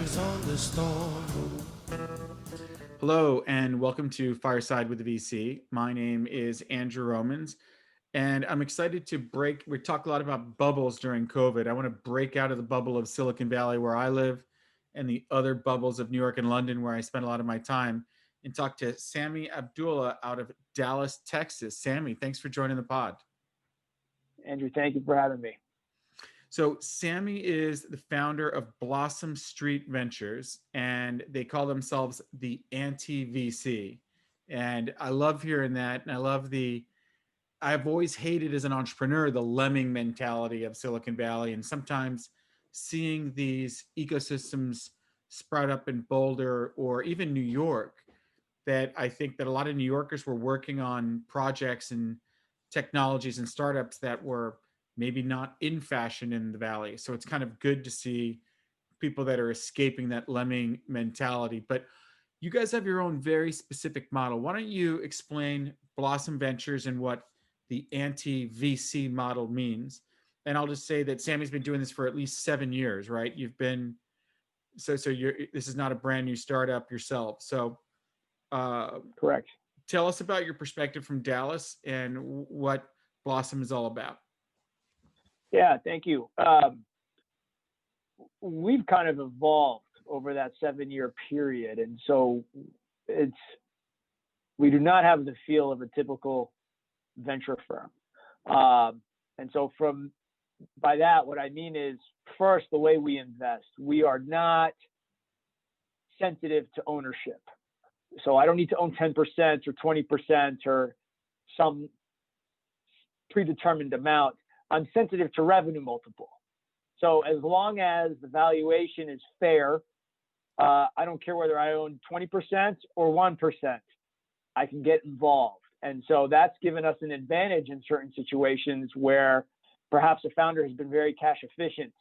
eyes on the storm. Hello, and welcome to Fireside with the VC. My name is Andrew Romans, and I'm excited to break. We talked a lot about bubbles during COVID. I want to break out of the bubble of Silicon Valley, where I live, and the other bubbles of New York and London, where I spend a lot of my time, and talk to Sammy Abdullah out of Dallas, Texas. Sammy, thanks for joining the pod. Andrew, thank you for having me. So, Sammy is the founder of Blossom Street Ventures, and they call themselves the anti VC. And I love hearing that. And I've always hated as an entrepreneur the lemming mentality of Silicon Valley, and sometimes seeing these ecosystems sprout up in Boulder or even New York, that I think that a lot of New Yorkers were working on projects and technologies and startups that were maybe not in fashion in the Valley. So it's kind of good to see people that are escaping that lemming mentality. But you guys have your own very specific model. Why don't you explain Blossom Ventures and what the anti VC model means? And I'll just say that Sammy's been doing this for at least 7 years, right? You've been so you're this is not a brand new startup yourself. So Correct. tell us about your perspective from Dallas and what Blossom is all about. Yeah, thank you. We've kind of evolved over that 7-year period. And so we do not have the feel of a typical venture firm. And so by that, what I mean is, first, the way we invest, we are not sensitive to ownership. So I don't need to own 10% or 20% or some predetermined amount. I'm sensitive to revenue multiple. So as long as the valuation is fair, I don't care whether I own 20% or 1%, I can get involved. And so that's given us an advantage in certain situations where perhaps a founder has been very cash efficient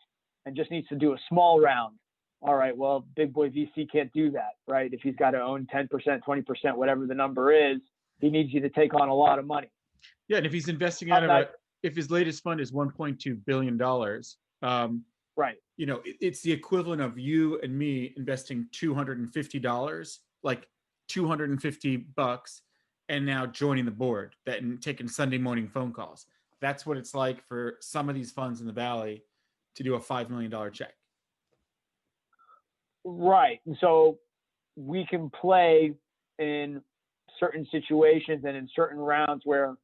and just needs to do a small round. All right, well, big boy VC can't do that, right? If he's got to own 10%, 20%, whatever the number is, he needs you to take on a lot of money. Yeah, and if he's investing if his latest fund is $1.2 billion, right. It's the equivalent of you and me investing $250, like $250, and now joining the board and taking Sunday morning phone calls. That's what it's like for some of these funds in the Valley to do a $5 million check. Right. And so we can play in certain situations and in certain rounds where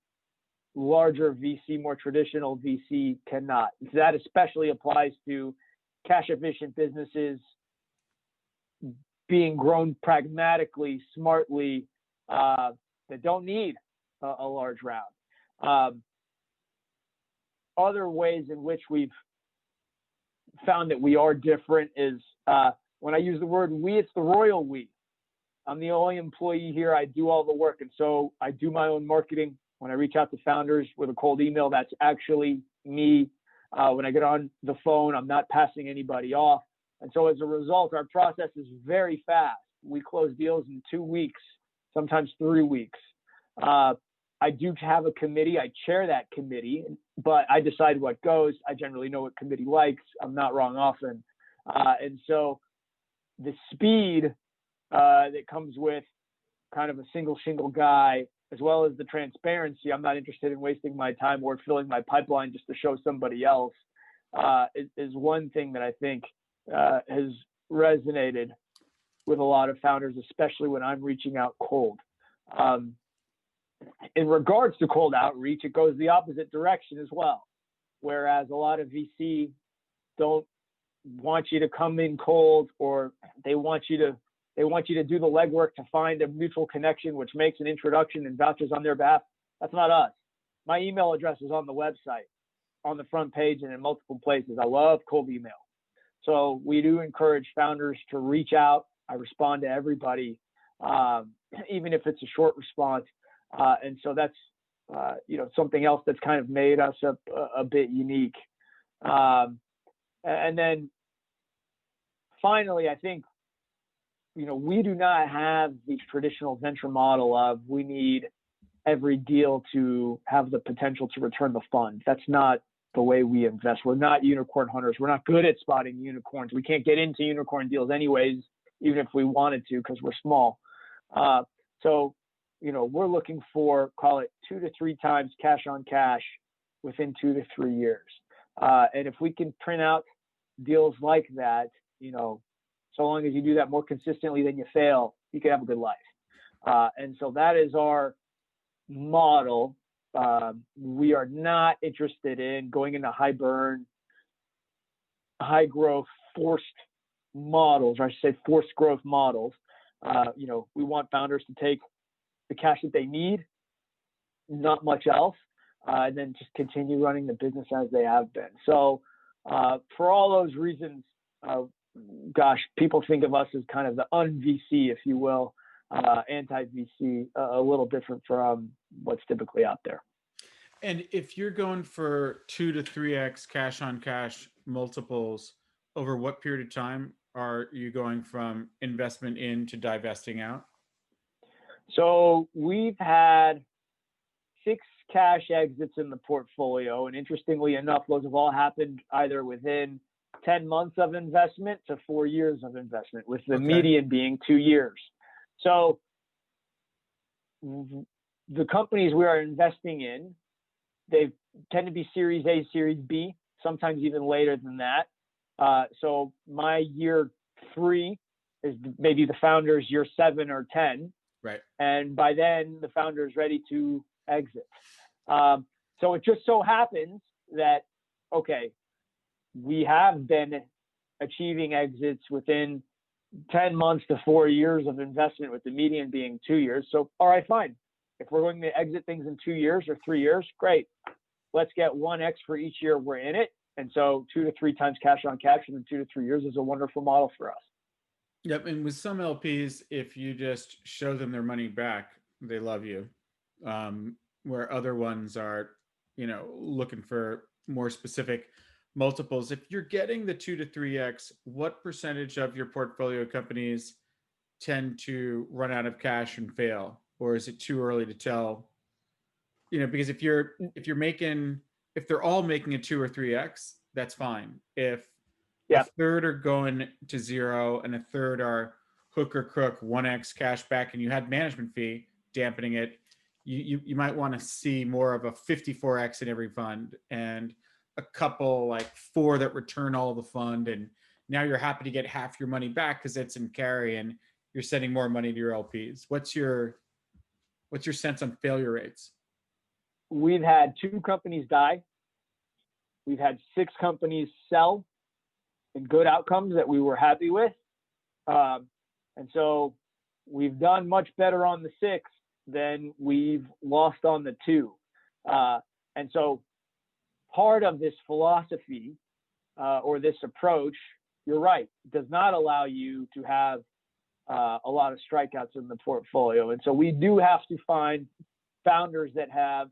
larger VC, more traditional VC cannot. That especially applies to cash efficient businesses being grown pragmatically, smartly, that don't need a large round. Other ways in which we've found that we are different is when I use the word we, it's the royal we. I'm the only employee here. I do all the work. And so I do my own marketing. When I reach out to founders with a cold email, that's actually me. When I get on the phone, I'm not passing anybody off. And so as a result, our process is very fast. We close deals in 2 weeks, sometimes 3 weeks. I do have a committee. I chair that committee, but I decide what goes. I generally know what committee likes. I'm not wrong often. And so the speed that comes with kind of a single guy, as well as the transparency, I'm not interested in wasting my time or filling my pipeline just to show somebody else, is one thing that I think has resonated with a lot of founders, especially when I'm reaching out cold. In regards to cold outreach, it goes the opposite direction as well. Whereas a lot of VC don't want you to come in cold, or they want you to do the legwork to find a mutual connection, which makes an introduction and vouchers on their behalf. That's not us. My email address is on the website, on the front page, and in multiple places. I love cold email. So we do encourage founders to reach out. I respond to everybody, even if it's a short response. And so that's, something else that's kind of made us a bit unique. And then finally, I think, we do not have the traditional venture model of we need every deal to have the potential to return the fund. That's not the way we invest. We're not unicorn hunters. We're not good at spotting unicorns. We can't get into unicorn deals anyways, even if we wanted to, because we're small. So, we're looking for, call it 2 to 3 times cash on cash within 2 to 3 years. And if we can print out deals like that, so long as you do that more consistently than you fail, you can have a good life. And so that is our model. We are not interested in going into high burn, high growth, forced models, or I should say forced growth models. We want founders to take the cash that they need, not much else, and then just continue running the business as they have been. So for all those reasons, people think of us as kind of the un-VC, if you will, anti-VC, a little different from what's typically out there. And if you're going for 2 to 3x cash on cash multiples, over what period of time are you going from investment in to divesting out? So we've had 6 cash exits in the portfolio. And interestingly enough, those have all happened either within 10 months of investment to 4 years of investment, with the median being 2 years. So the companies we are investing in, they tend to be Series A, Series B, sometimes even later than that. So my year 3 is maybe the founder's year 7 or 10. Right. And by then the founder is ready to exit. So it just so happens that, we have been achieving exits within 10 months to 4 years of investment, with the median being 2 years. So, all right, fine. If we're going to exit things in 2 years or 3 years, great. Let's get 1x for each year we're in it. And so 2 to 3 times cash on cash in 2 to 3 years is a wonderful model for us. Yep. And with some LPs, if you just show them their money back, they love you. Where other ones are, looking for more specific multiples. If you're getting the 2 to 3x, what percentage of your portfolio companies tend to run out of cash and fail? Or is it too early to tell? Because if they're all making a 2 or 3x, that's fine. If a third are going to 0 and a third are hook or crook 1x cash back, and you had management fee dampening it, you might want to see more of a 54x in every fund, and a couple like 4 that return all of the fund, and now you're happy to get half your money back because it's in carry and you're sending more money to your LPs. What's your sense on failure rates? We've had 2 companies die. We've had 6 companies sell and good outcomes that we were happy with. And so we've done much better on the 6 than we've lost on the 2. And so part of this philosophy or this approach, you're right, does not allow you to have a lot of strikeouts in the portfolio. And so we do have to find founders that have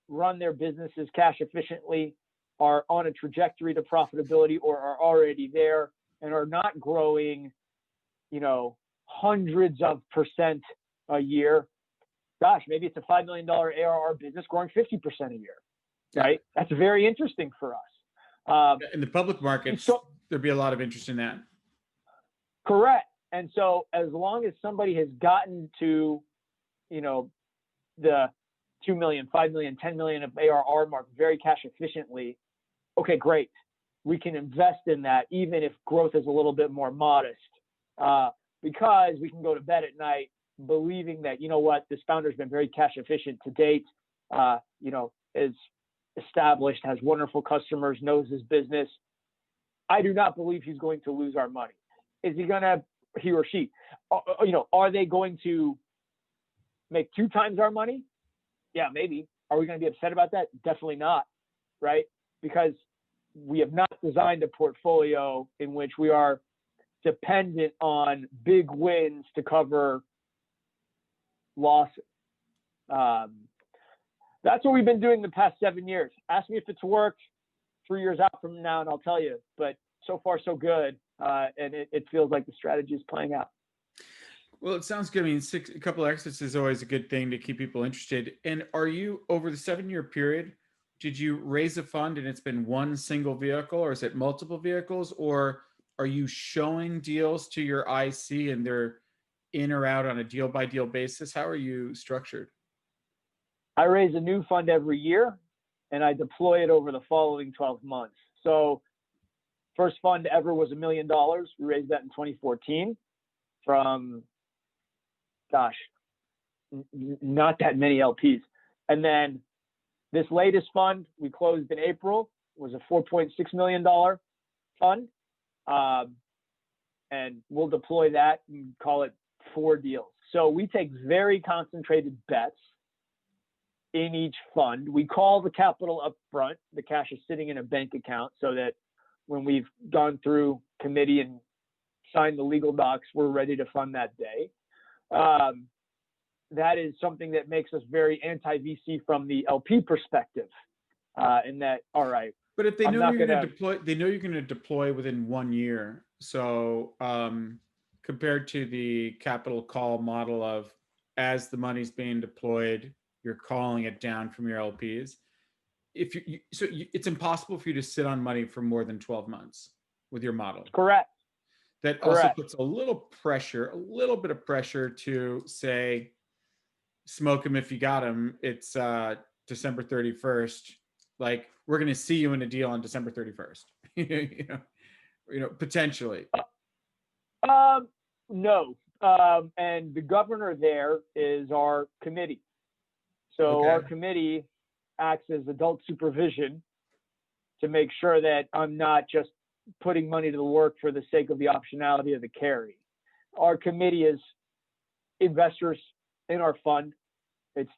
run their businesses cash efficiently, are on a trajectory to profitability, or are already there and are not growing, hundreds of % a year. Gosh, maybe it's a $5 million ARR business growing 50% a year, right? That's very interesting for us. In the public markets, there'd be a lot of interest in that. Correct. And so as long as somebody has gotten to, the 2 million, 5 million, 10 million of ARR mark very cash efficiently, okay, great. We can invest in that even if growth is a little bit more modest, because we can go to bed at night believing that, this founder's been very cash efficient to date, is established, has wonderful customers, knows his business. I do not believe he's going to lose our money. Is he or she, are they going to make 2 times our money? Yeah, maybe. Are we going to be upset about that? Definitely not, right? Because we have not designed a portfolio in which we are dependent on big wins to cover losses. That's what we've been doing the past 7 years. Ask me if it's worked 3 years out from now, and I'll tell you. But so far, so good. And it feels like the strategy is playing out. Well, it sounds good. I mean, a couple of exits is always a good thing to keep people interested. And are you, over the 7-year period, did you raise a fund and it's been one single vehicle, or is it multiple vehicles, or are you showing deals to your IC and they're in or out on a deal by deal basis? How are you structured? I raise a new fund every year and I deploy it over the following 12 months. So first fund ever was $1 million. We raised that in 2014 from, gosh, not that many LPs. And then this latest fund we closed in April was a $4.6 million fund. And we'll deploy that and call it 4 deals. So we take very concentrated bets in each fund. We call the capital up front. The cash is sitting in a bank account so that when we've gone through committee and signed the legal docs, we're ready to fund that day. That is something that makes us very anti-VC from the LP perspective. In that, all right. But if they know you're going to deploy, they know you're going to deploy within 1 year. So compared to the capital call model of as the money's being deployed, you're calling it down from your LPs. It's impossible for you to sit on money for more than 12 months with your model. Correct. That also puts a little bit of pressure to say, smoke them if you got them. It's December 31st. Like, we're going to see you in a deal on December 31st. Potentially. No. And the governor there is our committee. So our committee acts as adult supervision to make sure that I'm not just putting money to the work for the sake of the optionality of the carry. Our committee is investors in our fund. It's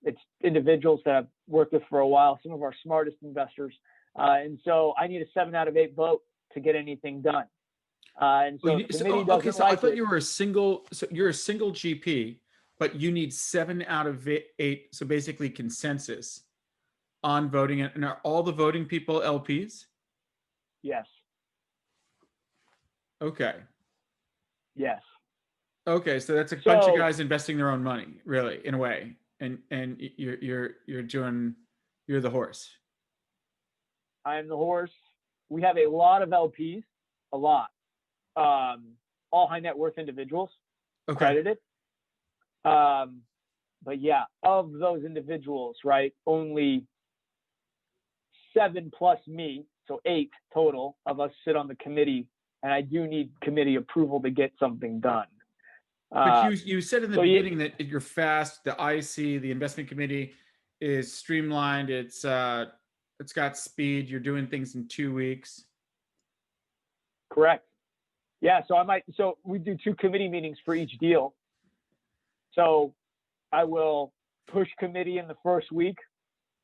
it's individuals that I've worked with for a while, some of our smartest investors. And so I need a 7 out of 8 vote to get anything done. And so I thought you were a single, so you're a single GP, but you need 7 out of 8. So basically consensus on voting. And are all the voting people LPs? Yes. Okay. Yes. Okay. So that's a bunch of guys investing their own money, really, in a way. And you're the horse. I am the horse. We have a lot of LPs, a lot. All high net worth individuals accredited. But yeah, of those individuals, right, only 7 plus me, so 8 total of us sit on the committee, and I do need committee approval to get something done. But you said in the beginning that you're fast. The IC, the investment committee, is streamlined. It's got speed. You're doing things in 2 weeks. Correct. Yeah. So we do 2 committee meetings for each deal. So I will push committee in the first week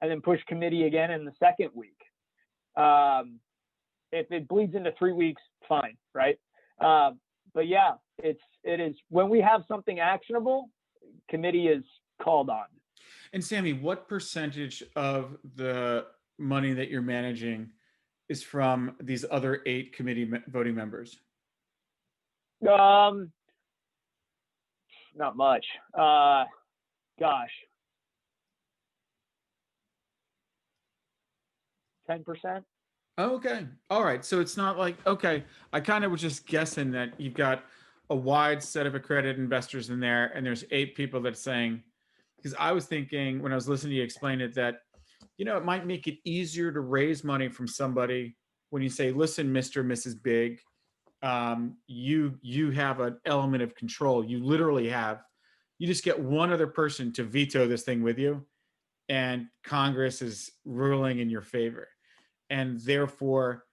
and then push committee again in the second week. If it bleeds into 3 weeks, fine. Right. But yeah, it is when we have something actionable, committee is called on. And Sammy, what percentage of the money that you're managing is from these other 8 committee voting members? Not much. Gosh. 10%. Okay. All right. So it's not like, okay, I kind of was just guessing that you've got a wide set of accredited investors in there, and there's 8 people that's saying, because I was thinking when I was listening to you explain it that, it might make it easier to raise money from somebody when you say, listen, Mr. and Mrs. Big, you have an element of control. You just get one other person to veto this thing with you, and Congress is ruling in your favor. And therefore,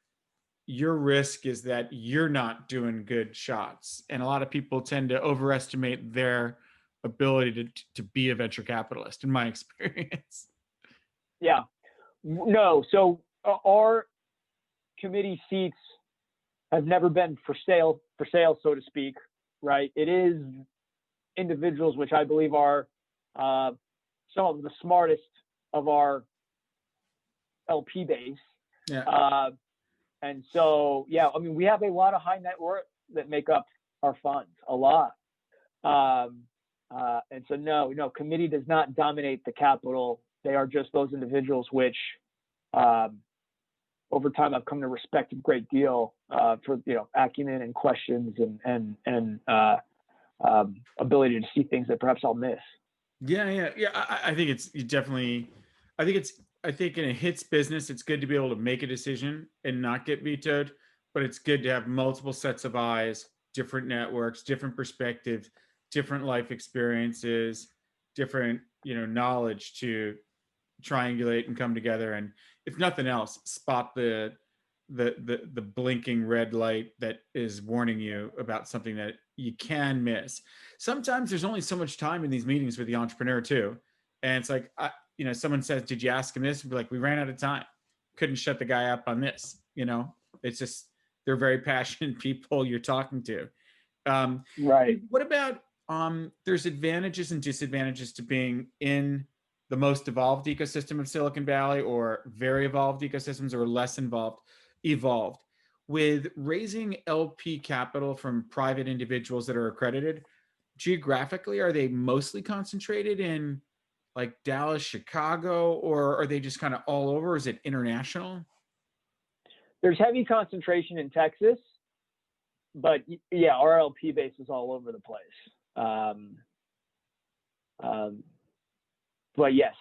your risk is that you're not doing good shots. And a lot of people tend to overestimate their ability to be a venture capitalist, in my experience. Yeah. No. So our committee seats have never been for sale, so to speak, right? It is individuals, which I believe are some of the smartest of our LP base. Yeah. And so, yeah, I mean, we have a lot of high net worth that make up our funds, a lot. And so, no, committee does not dominate the capital They are just those individuals, which over time I've come to respect a great deal for acumen and questions and ability to see things that perhaps I'll miss. Yeah. I think it's definitely. I think in a hits business, it's good to be able to make a decision and not get vetoed. But it's good to have multiple sets of eyes, different networks, different perspectives, different life experiences, different knowledge to triangulate and come together, and if nothing else, spot the blinking red light that is warning you about something that you can miss. Sometimes there's only so much time in these meetings with the entrepreneur too, and it's like someone says, "Did you ask him this?" And be like, "We ran out of time. Couldn't shut the guy up on this." It's just they're very passionate people you're talking to. Right. What about there's advantages and disadvantages to being in the most evolved ecosystem of Silicon Valley, or very evolved ecosystems, or less evolved. With raising LP capital from private individuals that are accredited, geographically, are they mostly concentrated in like Dallas, Chicago, or are they just kind of all over? Is it international? There's heavy concentration in Texas, but yeah, our LP base is all over the place. But yes,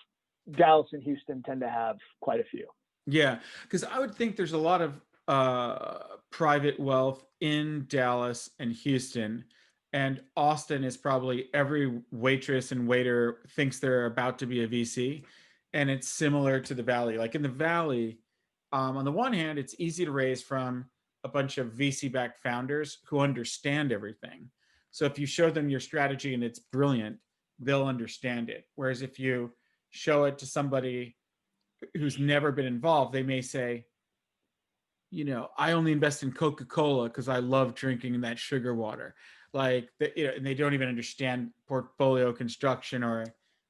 Dallas and Houston tend to have quite a few. Yeah, because I would think there's a lot of private wealth in Dallas and Houston, and Austin is probably every waitress and waiter thinks they're about to be a VC, and it's similar to the Valley. Like in the Valley, on the one hand, it's easy to raise from a bunch of VC-backed founders who understand everything. So if you show them your strategy and it's brilliant, they'll understand it. Whereas if you show it to somebody who's never been involved, they may say, I only invest in Coca-Cola because I love drinking that sugar water. Like, and they don't even understand portfolio construction, or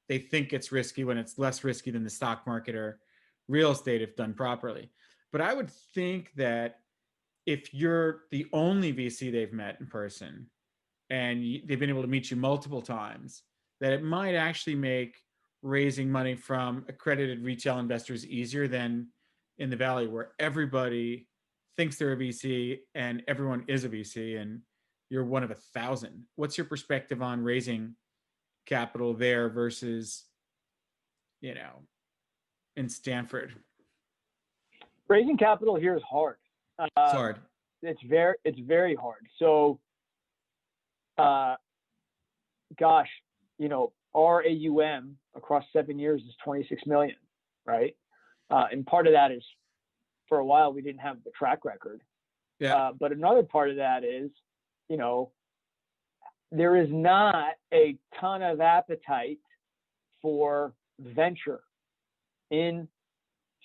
they think it's risky when it's less risky than the stock market or real estate if done properly. But I would think that if you're the only VC they've met in person, and they've been able to meet you multiple times, that it might actually make raising money from accredited retail investors easier than in the Valley, where everybody thinks they're a VC and everyone is a VC and you're one of 1,000. What's your perspective on raising capital there versus, in Stanford? Raising capital here is hard. It's hard. It's very hard. So, gosh, our AUM across 7 years is 26 million, right? And part of that is, for a while, we didn't have the track record. Yeah. But another part of that is, there is not a ton of appetite for venture in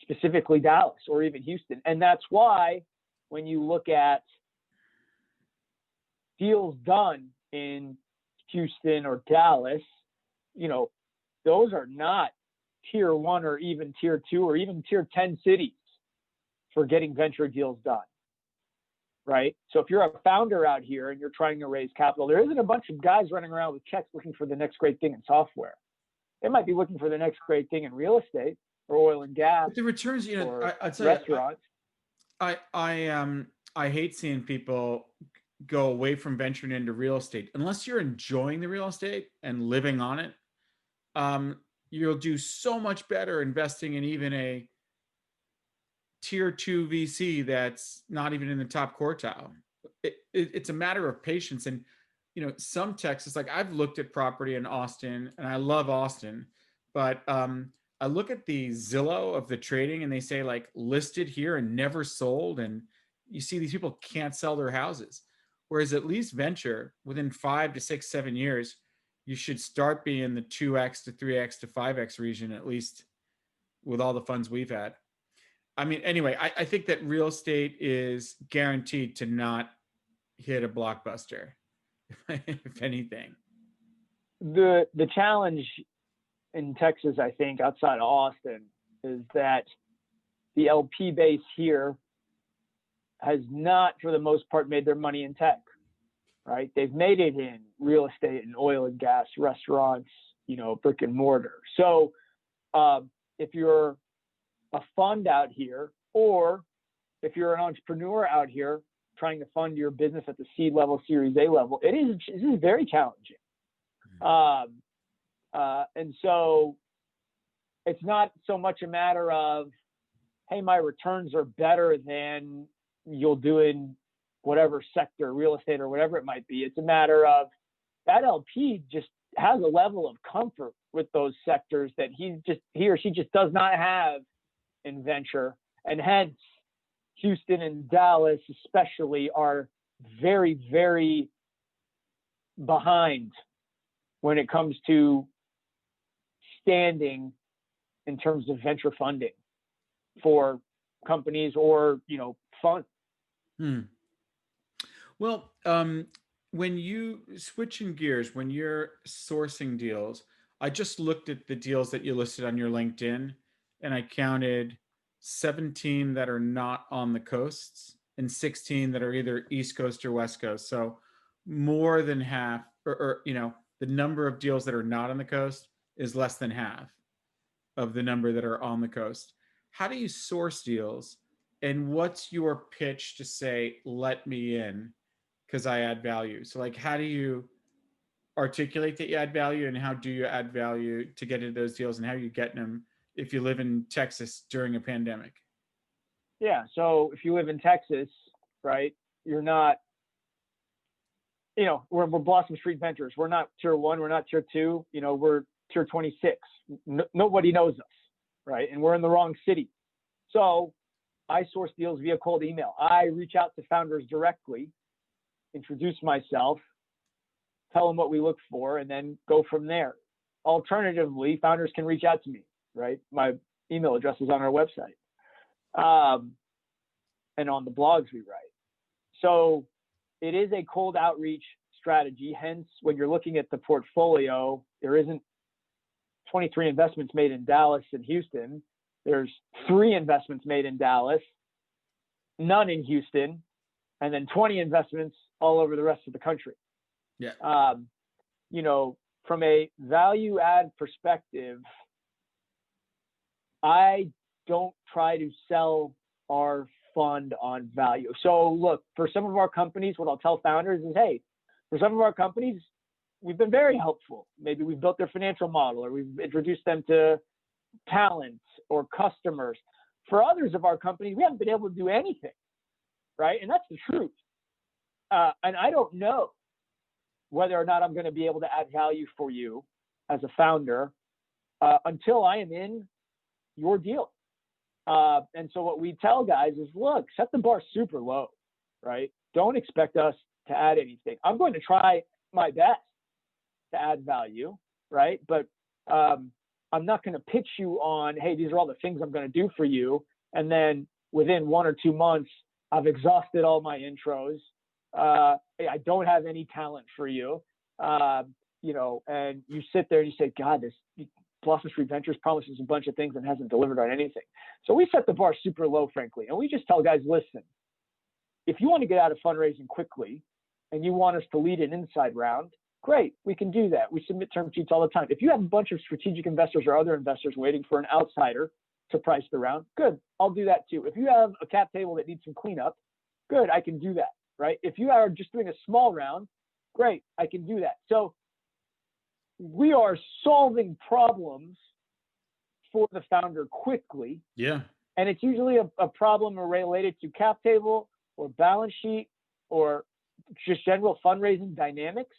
specifically Dallas or even Houston. And that's why when you look at deals done in Houston or Dallas, those are not tier 1 or even tier 2 or even tier 10 cities for getting venture deals done, right? So if you're a founder out here and you're trying to raise capital, there isn't a bunch of guys running around with checks looking for the next great thing in software. They might be looking for the next great thing in real estate or oil and gas. But the returns, I'd say restaurants. I hate seeing people go away from venturing into real estate unless you're enjoying the real estate and living on it. You'll do so much better investing in even a tier 2 VC that's not even in the top quartile. It's a matter of patience. And some Texas, like I've looked at property in Austin, and I love Austin, but I look at the Zillow of the trading, and they say like listed here and never sold, and you see these people can't sell their houses. Whereas at least venture, within 5 to 6, 7 years, you should start being in the 2x to 3x to 5x region, at least with all the funds we've had. I mean, anyway, I think that real estate is guaranteed to not hit a blockbuster, if anything. The challenge in Texas, I think, outside of Austin, is that the LP base here has not, for the most part, made their money in tech, right? They've made it in real estate and oil and gas, restaurants, brick and mortar. So if you're a fund out here, or if you're an entrepreneur out here trying to fund your business at the seed level, Series A level, it is very challenging. And so it's not so much a matter of, hey, my returns are better than you'll do in whatever sector, real estate or whatever it might be. It's a matter of that LP just has a level of comfort with those sectors that he or she just does not have in venture. And hence, Houston and Dallas especially are very, very behind when it comes to standing in terms of venture funding for companies or, funds. Well, when you switching gears, when you're sourcing deals, I just looked at the deals that you listed on your LinkedIn, and I counted 17 that are not on the coasts and 16 that are either East Coast or West Coast. So more than half, or the number of deals that are not on the coast is less than half of the number that are on the coast. How do you source deals, and what's your pitch to say, let me in because I add value? So like, how do you articulate that you add value, and how do you add value to get into those deals, and how are you getting them if you live in Texas during a pandemic? Yeah. So if you live in Texas, right, you're not, we're Blossom Street Ventures. We're not tier 1. We're not tier 2. We're tier 26. Nobody knows us, right? And we're in the wrong city. So I source deals via cold email. I reach out to founders directly, introduce myself, tell them what we look for, and then go from there. Alternatively, founders can reach out to me, right? My email address is on our website, and on the blogs we write. So it is a cold outreach strategy. Hence, when you're looking at the portfolio, there isn't 23 investments made in Dallas and Houston. There's 3 investments made in Dallas, none in Houston, and then 20 investments all over the rest of the country. Yeah. From a value add perspective, I don't try to sell our fund on value. So look, for some of our companies, what I'll tell founders is, hey, for some of our companies, we've been very helpful. Maybe we've built their financial model, or we've introduced them to talent or customers. For others of our companies, we haven't been able to do anything, right? And that's the truth. And I don't know whether or not I'm going to be able to add value for you as a founder until I am in your deal. And so what we tell guys is, look, set the bar super low, right? Don't expect us to add anything. I'm going to try my best to add value, right? But I'm not going to pitch you on, hey, these are all the things I'm going to do for you. And then within 1 or 2 months, I've exhausted all my intros. I don't have any talent for you, and you sit there and you say, God, this Blossom Street Ventures promises a bunch of things and hasn't delivered on anything. So we set the bar super low, frankly. And we just tell guys, listen, if you want to get out of fundraising quickly and you want us to lead an inside round, great, we can do that. We submit term sheets all the time. If you have a bunch of strategic investors or other investors waiting for an outsider to price the round, good, I'll do that too. If you have a cap table that needs some cleanup, good, I can do that, right? If you are just doing a small round, great, I can do that. So we are solving problems for the founder quickly. Yeah. And it's usually a problem related to cap table or balance sheet or just general fundraising dynamics.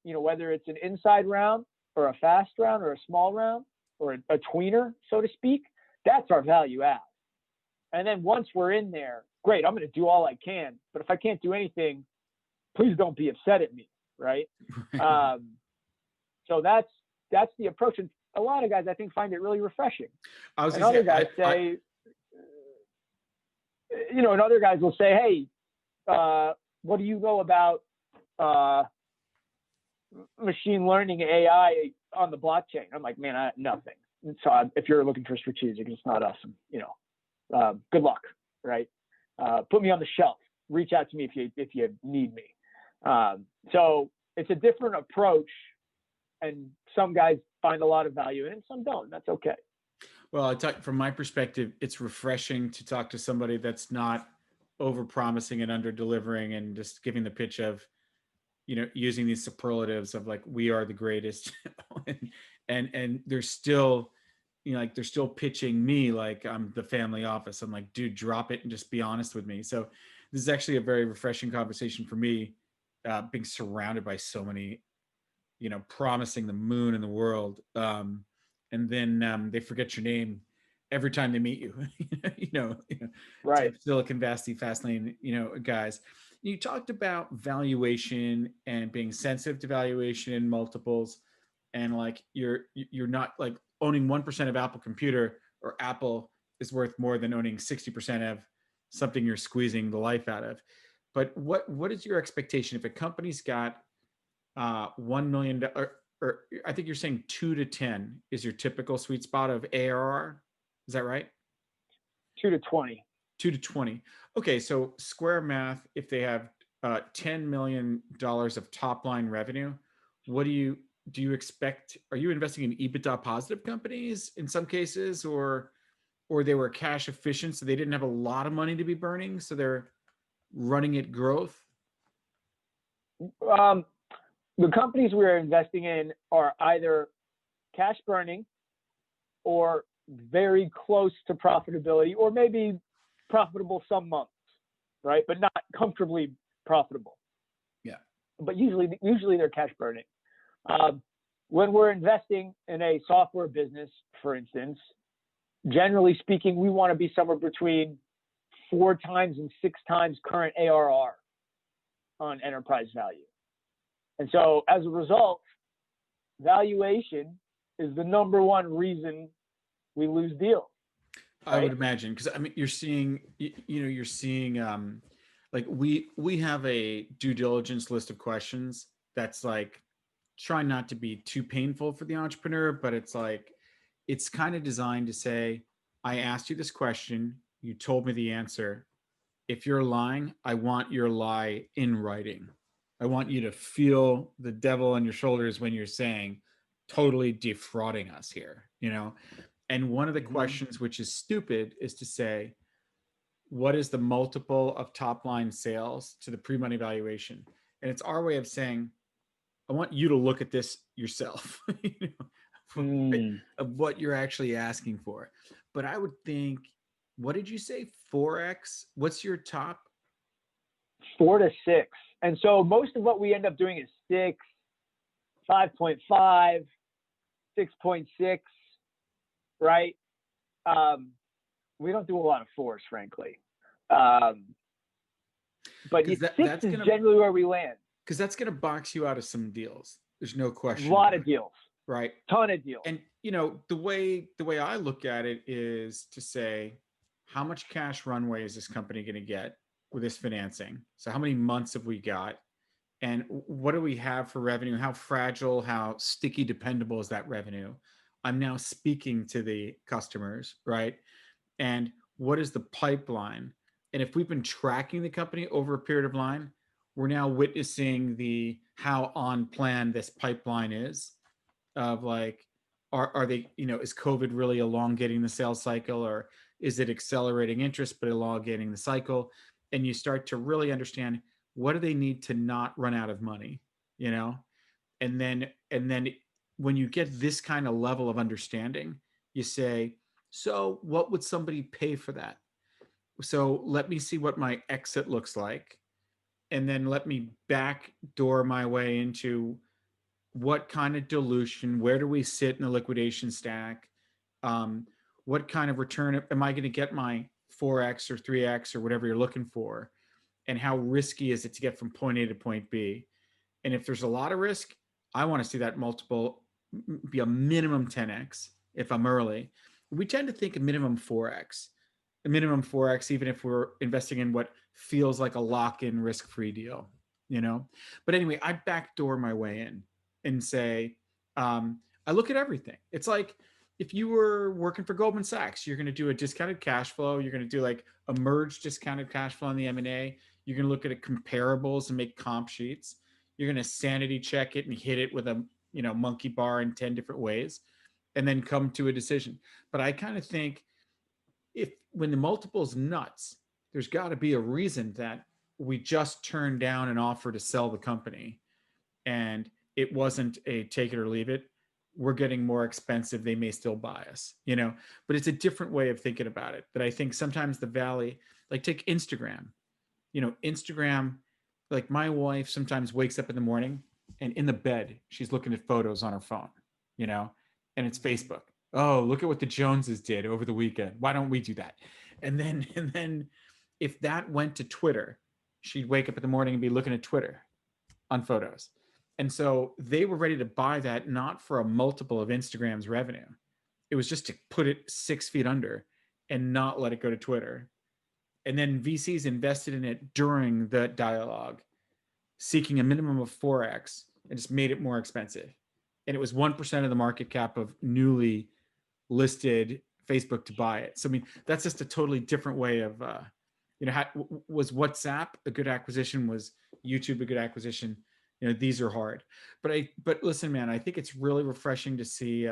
Whether it's an inside round or a fast round or a small round or a tweener, so to speak, that's our value add. And then once we're in there, great, I'm going to do all I can. But if I can't do anything, please don't be upset at me, right? So that's the approach. And a lot of guys, I think, find it really refreshing. And other guys say, and other guys will say, hey, what do you know about machine learning, AI on the blockchain? I'm like, man, nothing. So if you're looking for strategic, it's not us. Good luck, right? Put me on the shelf. Reach out to me if you need me. So it's a different approach, and some guys find a lot of value in it, and some don't. That's okay. Well, I talk from my perspective, it's refreshing to talk to somebody that's not over promising and under delivering and just giving the pitch of, using these superlatives of like, we are the greatest. and, and they're still, like they're still pitching me like I'm the family office. I'm like, dude, drop it and just be honest with me. So this is actually a very refreshing conversation for me, being surrounded by so many, promising the moon in the world. And then they forget your name every time they meet you. Right. Type Silicon Valley, Fastlane, guys. You talked about valuation and being sensitive to valuation and multiples, and like you're not like owning 1% of Apple Computer or Apple is worth more than owning 60% of something you're squeezing the life out of. But what is your expectation if a company's got $1 million, or I think you're saying 2 to 10 is your typical sweet spot of ARR? Is that right? 2 to 20. 2 to 20. Okay, so square math. If they have $10 million of top line revenue, what do you expect? Are you investing in EBITDA positive companies in some cases, or they were cash efficient, so they didn't have a lot of money to be burning, so they're running at growth? The companies we're investing in are either cash burning or very close to profitability, or maybe profitable some months, right? But not comfortably profitable. Yeah. But usually they're cash burning. When we're investing in a software business, for instance, generally speaking, we want to be somewhere between 4 times and 6 times current ARR on enterprise value. And so as a result, valuation is the number one reason we lose deals. Right? I would imagine, because I mean, you're seeing like we have a due diligence list of questions that's like trying not to be too painful for the entrepreneur, but it's like it's kind of designed to say, I asked you this question, you told me the answer. If you're lying, I want your lie in writing. I want you to feel the devil on your shoulders when you're saying totally defrauding us here, And one of the questions, which is stupid, is to say, what is the multiple of top line sales to the pre-money valuation? And it's our way of saying, I want you to look at this yourself, of what you're actually asking for. But I would think, what did you say? 4x? What's your top? 4 to 6. And so most of what we end up doing is 6, 5.5, 6.6, right? We don't do a lot of 4s, frankly. But 6 is generally where we land. Because that's going to box you out of some deals. There's no question. A lot of deals. Right. Ton of deals. And, the way I look at it is to say, how much cash runway is this company going to get with this financing? So how many months have we got? And what do we have for revenue? How fragile, how sticky, dependable is that revenue? I'm now speaking to the customers, right? And what is the pipeline? And if we've been tracking the company over a period of time, we're now witnessing how on plan this pipeline is, of like, are they, is COVID really elongating the sales cycle, or is it accelerating interest but elongating the cycle? And you start to really understand, what do they need to not run out of money, And then when you get this kind of level of understanding, you say, so what would somebody pay for that? So let me see what my exit looks like. And then let me backdoor my way into what kind of dilution, where do we sit in the liquidation stack? What kind of return am I going to get my 4x or 3x or whatever you're looking for? And how risky is it to get from point A to point B? And if there's a lot of risk, I want to see that multiple be a minimum 10x if I'm early. We tend to think a minimum 4x. A minimum 4x, even if we're investing in what feels like a lock-in risk-free deal, But anyway, I backdoor my way in and say, I look at everything. It's like if you were working for Goldman Sachs, you're going to do a discounted cash flow. You're going to do like a merged discounted cash flow on the M&A. You're going to look at comparables and make comp sheets. You're going to sanity check it and hit it with a monkey bar in 10 different ways. and then come to a decision. But I kind of think if when the multiple's nuts, there's got to be a reason that we just turned down an offer to sell the company and it wasn't a take it or leave it. We're getting more expensive. They may still buy us, but it's a different way of thinking about it. But I think sometimes the Valley, like take Instagram, Instagram, like my wife sometimes wakes up in the morning and in the bed, she's looking at photos on her phone, and it's Facebook. Oh, look at what the Joneses did over the weekend. Why don't we do that? And then if that went to Twitter, she'd wake up in the morning and be looking at Twitter on photos. And so they were ready to buy that, not for a multiple of Instagram's revenue. It was just to put it 6 feet under and not let it go to Twitter. And then VCs invested in it during the dialogue, seeking a minimum of 4x and just made it more expensive. And it was 1% of the market cap of newly listed Facebook to buy it. So, I mean, that's just a totally different way of, was WhatsApp a good acquisition? Was YouTube a good acquisition? These are hard. But listen, man, I think it's really refreshing to see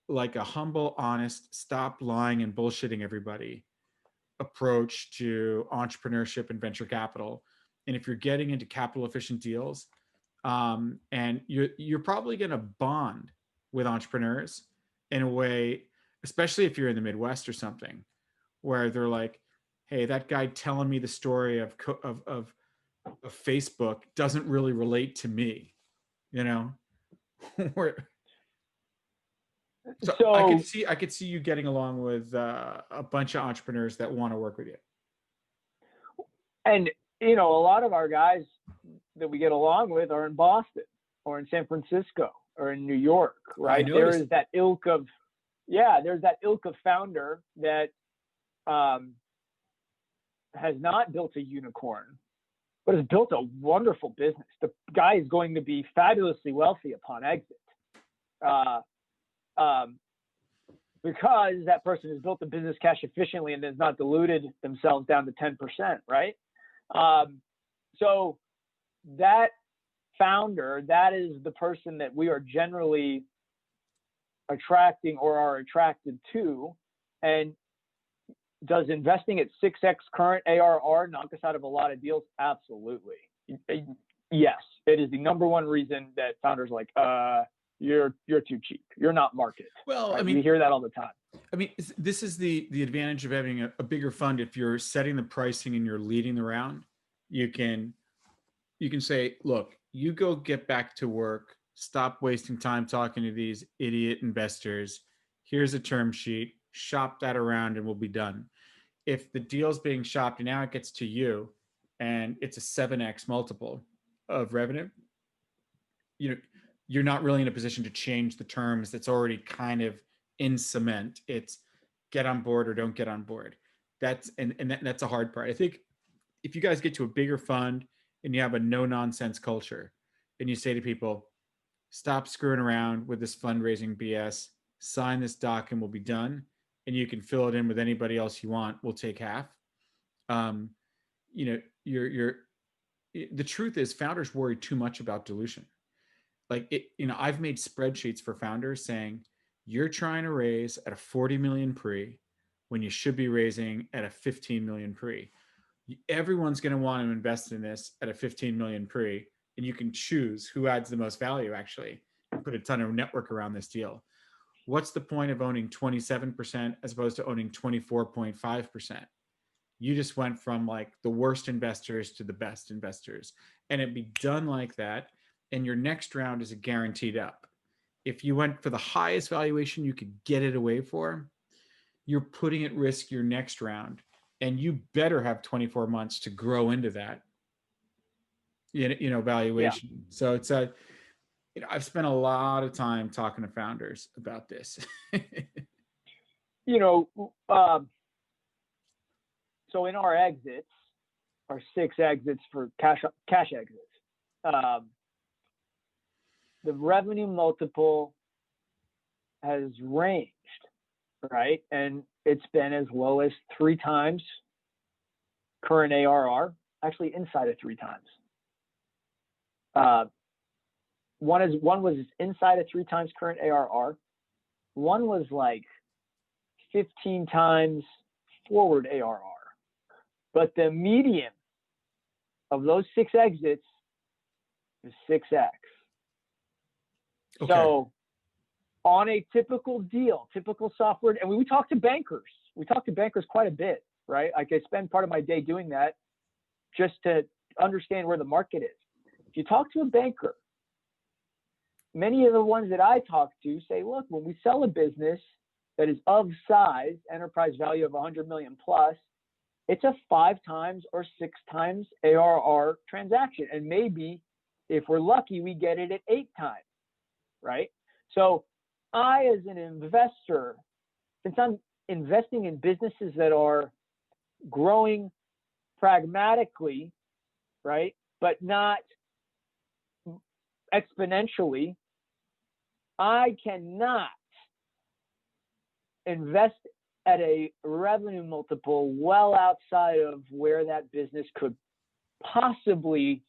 like a humble, honest, stop lying and bullshitting everybody approach to entrepreneurship and venture capital. And if you're getting into capital efficient deals, and you're probably going to bond with entrepreneurs in a way, especially if you're in the Midwest or something, where they're like, "Hey, that guy telling me the story of Facebook doesn't really relate to me," So I could see you getting along with a bunch of entrepreneurs that want to work with you. And a lot of our guys that we get along with are in Boston or in San Francisco or in New York, right? There is that ilk of founder that has not built a unicorn, but has built a wonderful business. The guy is going to be fabulously wealthy upon exit. Because that person has built the business cash efficiently and has not diluted themselves down to 10%, right? So that founder, that is the person that we are generally attracting or are attracted to. And does investing at 6x current ARR knock us out of a lot of deals? Absolutely. Yes, it is the number one reason that founders are like, you're too cheap. You're not market. Well, right? I mean, we hear that all the time. I mean, this is the advantage of having a bigger fund. If you're setting the pricing and you're leading the round, you can say, look, you go get back to work. Stop wasting time talking to these idiot investors. Here's a term sheet. Shop that around and we'll be done. If the deal's being shopped and now it gets to you and it's a 7x multiple of revenue, you're not really in a position to change the terms. That's already kind of in cement. It's get on board or don't get on board. That's a hard part. I think if you guys get to a bigger fund and you have a no nonsense culture and you say to people, stop screwing around with this fundraising BS, sign this doc and we'll be done. And you can fill it in with anybody else you want. We'll take half. The truth is founders worry too much about dilution. I've made spreadsheets for founders saying you're trying to raise at a 40 million pre when you should be raising at a 15 million pre. Everyone's going to want to invest in this at a 15 million pre, and you can choose who adds the most value actually and put a ton of network around this deal. What's the point of owning 27% as opposed to owning 24.5%? You just went from like the worst investors to the best investors, and it'd be done like that. And your next round is a guaranteed up. If you went for the highest valuation you could get it away for, you're putting at risk your next round, and you better have 24 months to grow into that, valuation. Yeah. So it's I've spent a lot of time talking to founders about this. So in our exits, our 6 exits for cash exits, the revenue multiple has ranged, right? And it's been as low as 3 times current ARR, actually inside of 3 times. one was inside of 3 times current ARR. One was like 15 times forward ARR. But the median of those 6 exits is 6x. Okay. So on a typical deal, typical software, and we talk to bankers. We talk to bankers quite a bit, right? Like I spend part of my day doing that just to understand where the market is. If you talk to a banker, many of the ones that I talk to say, look, when we sell a business that is of size, enterprise value of 100 million plus, it's a 5 times or 6 times ARR transaction. And maybe if we're lucky, we get it at 8 times, right? So I, as an investor, since I'm investing in businesses that are growing pragmatically, right, but not exponentially, I cannot invest at a revenue multiple well outside of where that business could possibly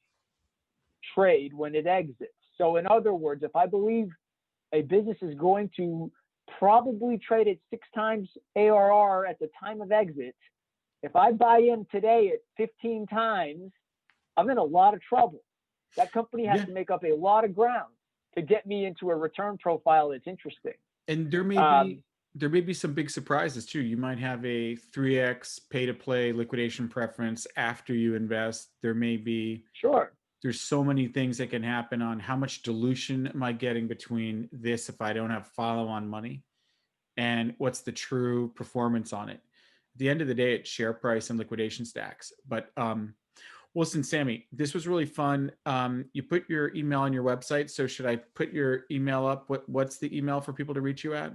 trade when it exits. So in other words, if I believe a business is going to probably trade at 6 times ARR at the time of exit, if I buy in today at 15 times, I'm in a lot of trouble. That company has to make up a lot of ground to get me into a return profile that's interesting. And there may be some big surprises too. You might have a 3x pay to play liquidation preference after you invest. There may be, sure, there's so many things that can happen on how much dilution am I getting between this if I don't have follow on money, and what's the true performance on it. At the end of the day, it's share price and liquidation stacks. But listen, Sammy, this was really fun. You put your email on your website. So should I put your email up? What's the email for people to reach you at?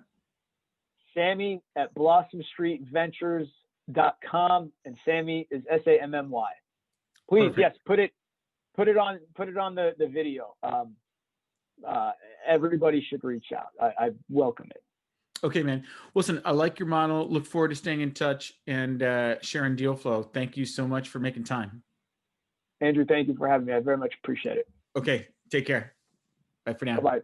Sammy at blossomstreetventures.com, and Sammy is SAMMY. Please, Perfect. yes, put it on the video. Everybody should reach out. I welcome it. Okay, man. Listen, I like your model. Look forward to staying in touch and sharing deal flow. Thank you so much for making time. Andrew, thank you for having me. I very much appreciate it. Okay, take care. Bye for now. Bye-bye.